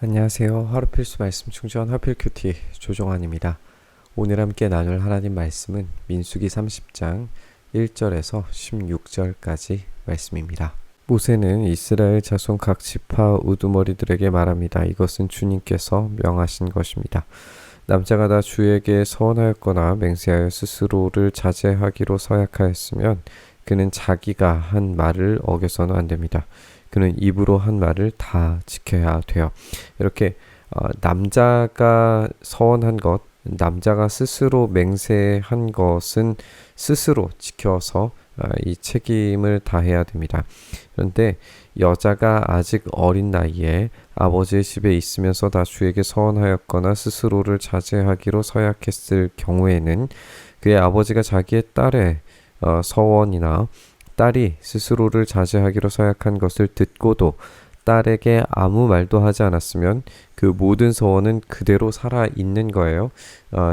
안녕하세요. 하루 필수 말씀 충전 하필 큐티 조종환입니다. 오늘 함께 나눌 하나님 말씀은 민수기 30장 1절에서 16절까지 말씀입니다. 모세는 이스라엘 자손 각 지파 우두머리들에게 말합니다. 이것은 주님께서 명하신 것입니다. 남자가 다 주에게 서원하였거나 맹세하여 스스로를 자제하기로 서약하였으면 그는 자기가 한 말을 어겨서는 안 됩니다. 그는 입으로 한 말을 다 지켜야 돼요. 이렇게 남자가 서원한 것, 남자가 스스로 맹세한 것은 스스로 지켜서 이 책임을 다해야 됩니다. 그런데 여자가 아직 어린 나이에 아버지의 집에 있으면서 다 주에게 서원하였거나 스스로를 자제하기로 서약했을 경우에는 그의 아버지가 자기의 딸의 서원이나 딸이 스스로를 자제하기로 서약한 것을 듣고도 딸에게 아무 말도 하지 않았으면 그 모든 서원은 그대로 살아있는 거예요.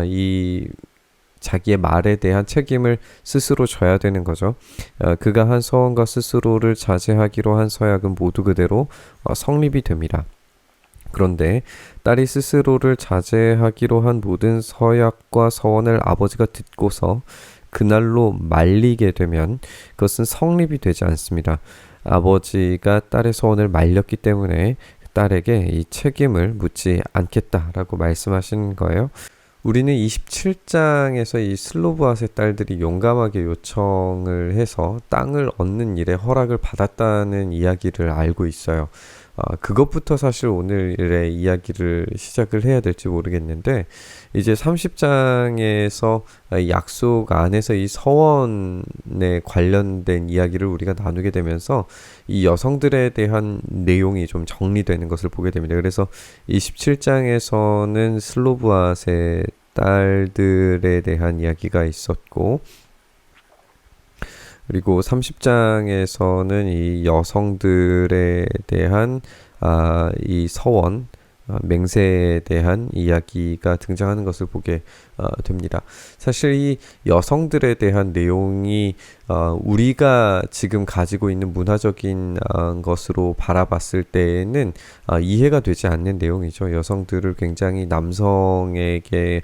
이 자기의 말에 대한 책임을 스스로 져야 되는 거죠. 그가 한 서원과 스스로를 자제하기로 한 서약은 모두 그대로 성립이 됩니다. 그런데 딸이 스스로를 자제하기로 한 모든 서약과 서원을 아버지가 듣고서 그날로 말리게 되면 그것은 성립이 되지 않습니다. 아버지가 딸의 소원을 말렸기 때문에 딸에게 이 책임을 묻지 않겠다라고 말씀하시는 거예요. 우리는 27장에서 이 슬로브앗의 딸들이 용감하게 요청을 해서 땅을 얻는 일에 허락을 받았다는 이야기를 알고 있어요. 그것부터 사실 오늘의 이야기를 시작을 해야 될지 모르겠는데, 이제 30장에서 약속 안에서 이 서원에 관련된 이야기를 우리가 나누게 되면서 이 여성들에 대한 내용이 좀 정리되는 것을 보게 됩니다. 그래서 27장에서는 슬로브앗의 딸들에 대한 이야기가 있었고, 그리고 30장에서는 이 여성들에 대한 이 서원, 맹세에 대한 이야기가 등장하는 것을 보게 됩니다. 사실 이 여성들에 대한 내용이 우리가 지금 가지고 있는 문화적인 것으로 바라봤을 때에는 이해가 되지 않는 내용이죠. 여성들을 굉장히 남성에게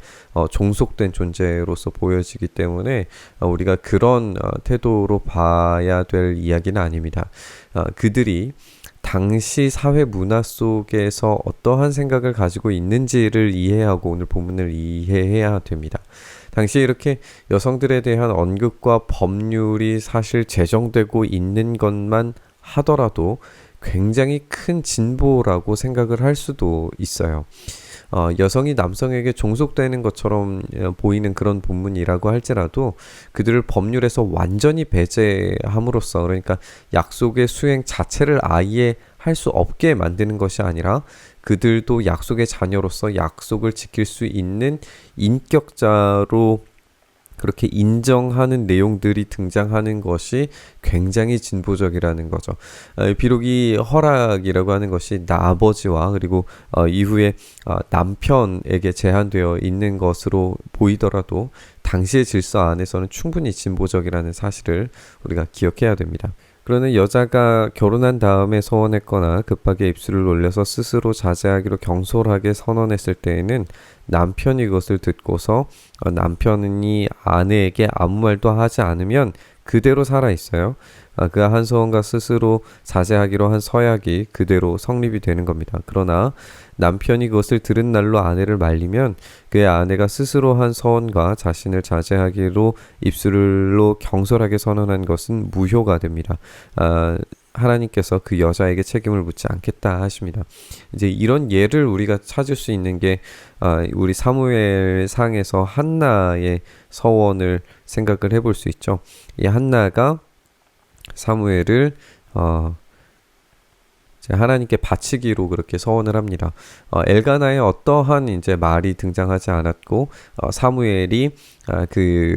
종속된 존재로서 보여지기 때문에 우리가 그런 태도로 봐야 될 이야기는 아닙니다. 그들이 당시 사회 문화 속에서 어떠한 생각을 가지고 있는지를 이해하고 오늘 본문을 이해해야 됩니다. 당시 이렇게 여성들에 대한 언급과 법률이 사실 제정되고 있는 것만 하더라도 굉장히 큰 진보라고 생각을 할 수도 있어요. 여성이 남성에게 종속되는 것처럼 보이는 그런 본문이라고 할지라도 그들을 법률에서 완전히 배제함으로써, 그러니까 약속의 수행 자체를 아예 할 수 없게 만드는 것이 아니라 그들도 약속의 자녀로서 약속을 지킬 수 있는 인격자로 그렇게 인정하는 내용들이 등장하는 것이 굉장히 진보적이라는 거죠. 비록 이 허락이라고 하는 것이 아버지와 그리고 이후에 남편에게 제한되어 있는 것으로 보이더라도 당시의 질서 안에서는 충분히 진보적이라는 사실을 우리가 기억해야 됩니다. 그러나 여자가 결혼한 다음에 서원했거나 급하게 입술을 올려서 스스로 자제하기로 경솔하게 선언했을 때에는 남편이 그것을 듣고서 남편이 아내에게 아무 말도 하지 않으면 그대로 살아있어요. 그가 한 서원과 스스로 자제하기로 한 서약이 그대로 성립이 되는 겁니다. 그러나 남편이 그것을 들은 날로 아내를 말리면 그의 아내가 스스로 한 서원과 자신을 자제하기로 입술로 경솔하게 선언한 것은 무효가 됩니다. 하나님께서 그 여자에게 책임을 묻지 않겠다 하십니다. 이제 이런 예를 우리가 찾을 수 있는 게 우리 사무엘 상에서 한나의 서원을 생각을 해볼 수 있죠. 이 한나가 사무엘을 하나님께 바치기로 그렇게 서원을 합니다. 엘가나의 어떠한 이제 말이 등장하지 않았고 사무엘이 그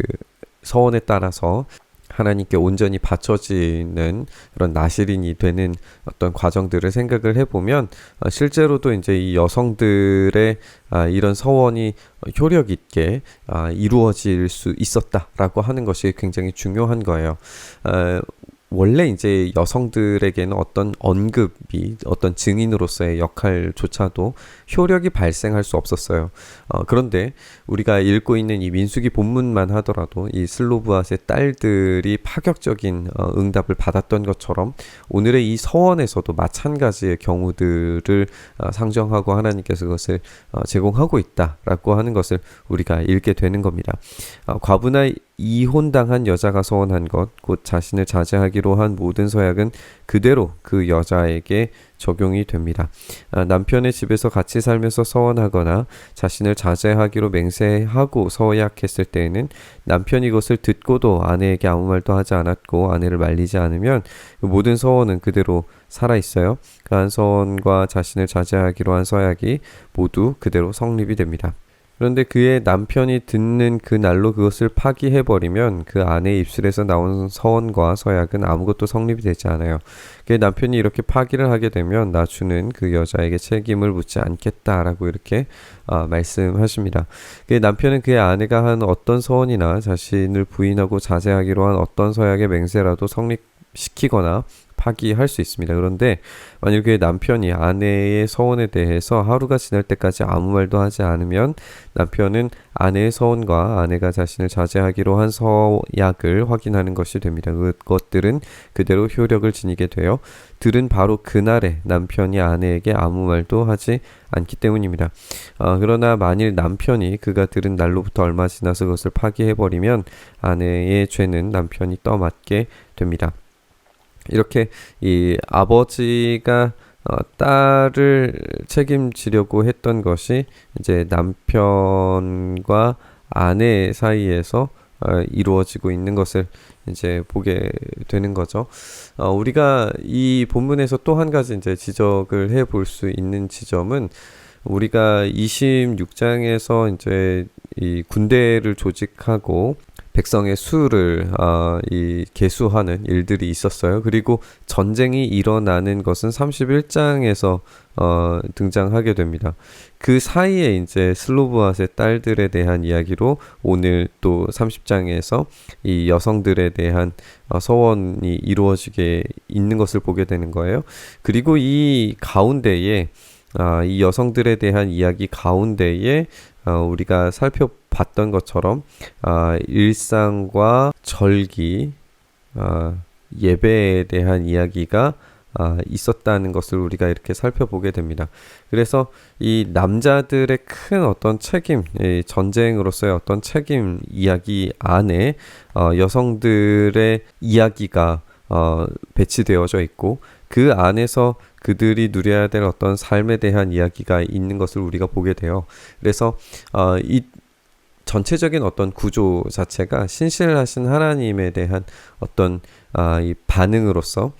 서원에 따라서 하나님께 온전히 바쳐지는 그런 나실인이 되는 어떤 과정들을 생각을 해보면 실제로도 이제 이 여성들의 이런 서원이 효력 있게 이루어질 수 있었다라고 하는 것이 굉장히 중요한 거예요. 원래 이제 여성들에게는 어떤 언급이 어떤 증인으로서의 역할조차도 효력이 발생할 수 없었어요. 그런데 우리가 읽고 있는 이 민수기 본문만 하더라도 이 슬로브앗의 딸들이 파격적인 응답을 받았던 것처럼 오늘의 이 서원에서도 마찬가지의 경우들을 상정하고 하나님께서 그것을 제공하고 있다라고 하는 것을 우리가 읽게 되는 겁니다. 과부나 이혼당한 여자가 서원한 것, 곧 자신을 자제하기로 한 모든 서약은 그대로 그 여자에게 적용이 됩니다. 남편의 집에서 같이 살면서 서원하거나 자신을 자제하기로 맹세하고 서약했을 때에는 남편이 이것을 듣고도 아내에게 아무 말도 하지 않았고 아내를 말리지 않으면 그 모든 서원은 그대로 살아있어요. 그 한 서원과 자신을 자제하기로 한 서약이 모두 그대로 성립이 됩니다. 그런데 그의 남편이 듣는 그 날로 그것을 파기해버리면 그 아내의 입술에서 나온 서원과 서약은 아무것도 성립이 되지 않아요. 그의 남편이 이렇게 파기를 하게 되면 나주는 그 여자에게 책임을 묻지 않겠다라고 이렇게 말씀하십니다. 그의 남편은 그의 아내가 한 어떤 서원이나 자신을 부인하고 자제하기로 한 어떤 서약의 맹세라도 성립시키거나 파기할 수 있습니다. 그런데 만일 그의 남편이 아내의 서원에 대해서 하루가 지날 때까지 아무 말도 하지 않으면 남편은 아내의 서원과 아내가 자신을 자제하기로 한 서약을 확인하는 것이 됩니다. 그것들은 그대로 효력을 지니게 되어 들은 바로 그날에 남편이 아내에게 아무 말도 하지 않기 때문입니다. 그러나 만일 남편이 그가 들은 날로부터 얼마 지나서 그것을 파기해버리면 아내의 죄는 남편이 떠맡게 됩니다. 이렇게 이 아버지가 딸을 책임지려고 했던 것이 이제 남편과 아내 사이에서 이루어지고 있는 것을 이제 보게 되는 거죠. 우리가 이 본문에서 또 한 가지 이제 지적을 해볼 수 있는 지점은 우리가 26장에서 이제 이 군대를 조직하고 백성의 수를 계수하는 일들이 있었어요. 그리고 전쟁이 일어나는 것은 31장에서 등장하게 됩니다. 그 사이에 이제 슬로브앗의 딸들에 대한 이야기로 오늘 또 30장에서 이 여성들에 대한 서원이 이루어지게 있는 것을 보게 되는 거예요. 그리고 이 가운데에 이 여성들에 대한 이야기 가운데에 우리가 살펴봤던 것처럼 일상과 절기, 예배에 대한 이야기가 있었다는 것을 우리가 이렇게 살펴보게 됩니다. 그래서 이 남자들의 큰 어떤 책임, 전쟁으로서의 어떤 책임 이야기 안에 여성들의 이야기가 배치되어져 있고 그 안에서 그들이 누려야 될 어떤 삶에 대한 이야기가 있는 것을 우리가 보게 돼요. 그래서 이 전체적인 어떤 구조 자체가 신실하신 하나님에 대한 어떤 이 반응으로서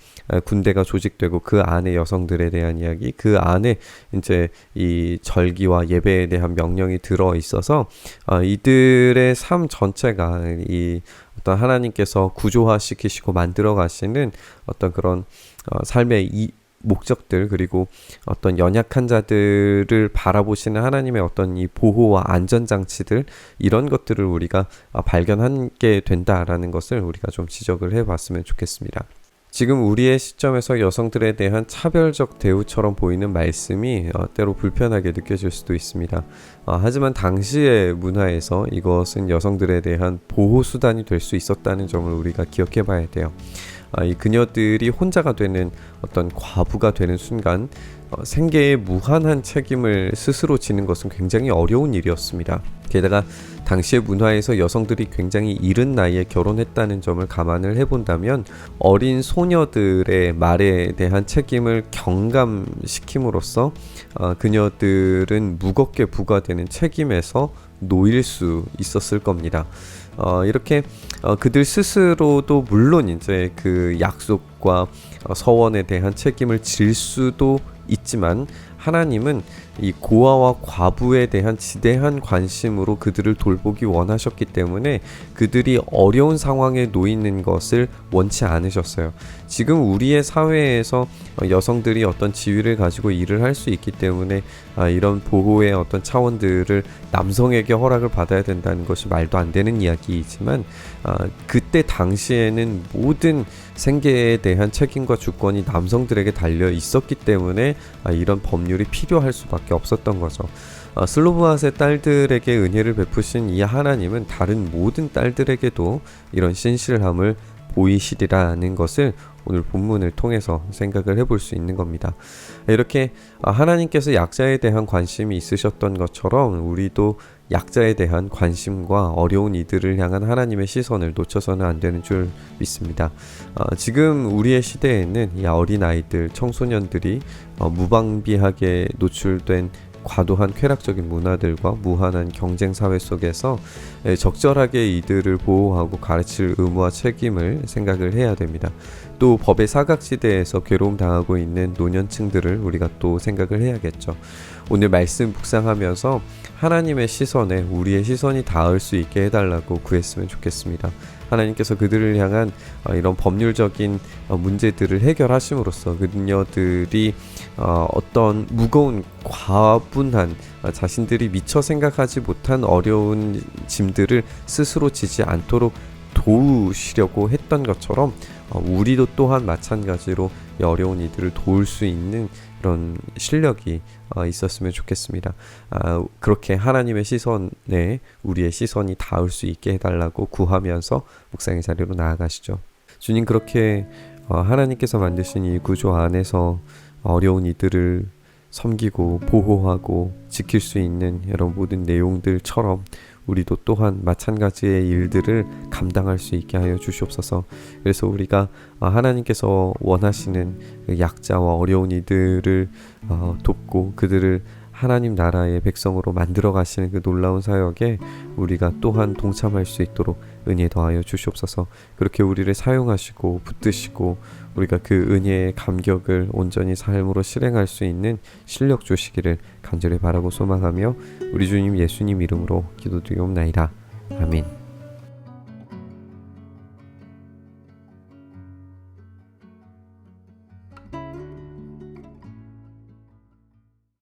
군대가 조직되고 그 안에 여성들에 대한 이야기, 그 안에 이제 이 절기와 예배에 대한 명령이 들어 있어서 이들의 삶 전체가 이 어떤 하나님께서 구조화시키시고 만들어 가시는 어떤 그런 삶의 이 목적들 그리고 어떤 연약한 자들을 바라보시는 하나님의 어떤 이 보호와 안전장치들 이런 것들을 우리가 발견하게 된다라는 것을 우리가 좀 지적을 해봤으면 좋겠습니다. 지금 우리의 시점에서 여성들에 대한 차별적 대우처럼 보이는 말씀이 때로 불편하게 느껴질 수도 있습니다. 하지만 당시의 문화에서 이것은 여성들에 대한 보호수단이 될 수 있었다는 점을 우리가 기억해 봐야 돼요. 이 그녀들이 혼자가 되는 어떤 과부가 되는 순간 생계에 무한한 책임을 스스로 지는 것은 굉장히 어려운 일이었습니다. 게다가 당시의 문화에서 여성들이 굉장히 이른 나이에 결혼했다는 점을 감안을 해본다면 어린 소녀들의 말에 대한 책임을 경감시킴으로써 그녀들은 무겁게 부과되는 책임에서 놓일 수 있었을 겁니다. 이렇게 그들 스스로도 물론 이제 그 약속과 서원에 대한 책임을 질 수도 있지만 하나님은 이 고아와 과부에 대한 지대한 관심으로 그들을 돌보기 원하셨기 때문에 그들이 어려운 상황에 놓이는 것을 원치 않으셨어요. 지금 우리의 사회에서 여성들이 어떤 지위를 가지고 일을 할 수 있기 때문에 이런 보호의 어떤 차원들을 남성에게 허락을 받아야 된다는 것이 말도 안 되는 이야기이지만, 그때 당시에는 모든 생계에 대한 책임과 주권이 남성들에게 달려 있었기 때문에 이런 법률이 필요할 수밖에 없었던 거죠. 슬로브핫의 딸들에게 은혜를 베푸신 이 하나님은 다른 모든 딸들에게도 이런 신실함을 보이시리라는 것을 오늘 본문을 통해서 생각을 해볼 수 있는 겁니다. 이렇게 하나님께서 약자에 대한 관심이 있으셨던 것처럼 우리도 약자에 대한 관심과 어려운 이들을 향한 하나님의 시선을 놓쳐서는 안 되는 줄 믿습니다. 지금 우리의 시대에는 이 어린아이들, 청소년들이 무방비하게 노출된 과도한 쾌락적인 문화들과 무한한 경쟁 사회 속에서 적절하게 이들을 보호하고 가르칠 의무와 책임을 생각을 해야 됩니다. 또 법의 사각지대에서 괴로움 당하고 있는 노년층들을 우리가 또 생각을 해야겠죠. 오늘 말씀 묵상하면서 하나님의 시선에 우리의 시선이 닿을 수 있게 해달라고 구했으면 좋겠습니다. 하나님께서 그들을 향한 이런 법률적인 문제들을 해결하심으로써 그녀들이 어떤 무거운 과분한 자신들이 미처 생각하지 못한 어려운 짐들을 스스로 지지 않도록 도우시려고 했던 것처럼 우리도 또한 마찬가지로 이 어려운 이들을 도울 수 있는 그런 실력이 있었으면 좋겠습니다. 그렇게 하나님의 시선에 우리의 시선이 닿을 수 있게 해달라고 구하면서 묵상의 자리로 나아가시죠. 주님, 그렇게 하나님께서 만드신 이 구조 안에서 어려운 이들을 섬기고 보호하고 지킬 수 있는 이런 모든 내용들처럼 우리도 또한 마찬가지의 일들을 감당할 수 있게 하여 주시옵소서. 그래서 우리가 하나님께서 원하시는 약자와 어려운 이들을 돕고 그들을 하나님 나라의 백성으로 만들어 가시는 그 놀라운 사역에 우리가 또한 동참할 수 있도록 은혜 더하여 주시옵소서. 그렇게 우리를 사용하시고 붙드시고 우리가 그 은혜의 감격을 온전히 삶으로 실행할 수 있는 실력 주시기를 간절히 바라고 소망하며 우리 주님 예수님 이름으로 기도드리옵나이다. 아멘.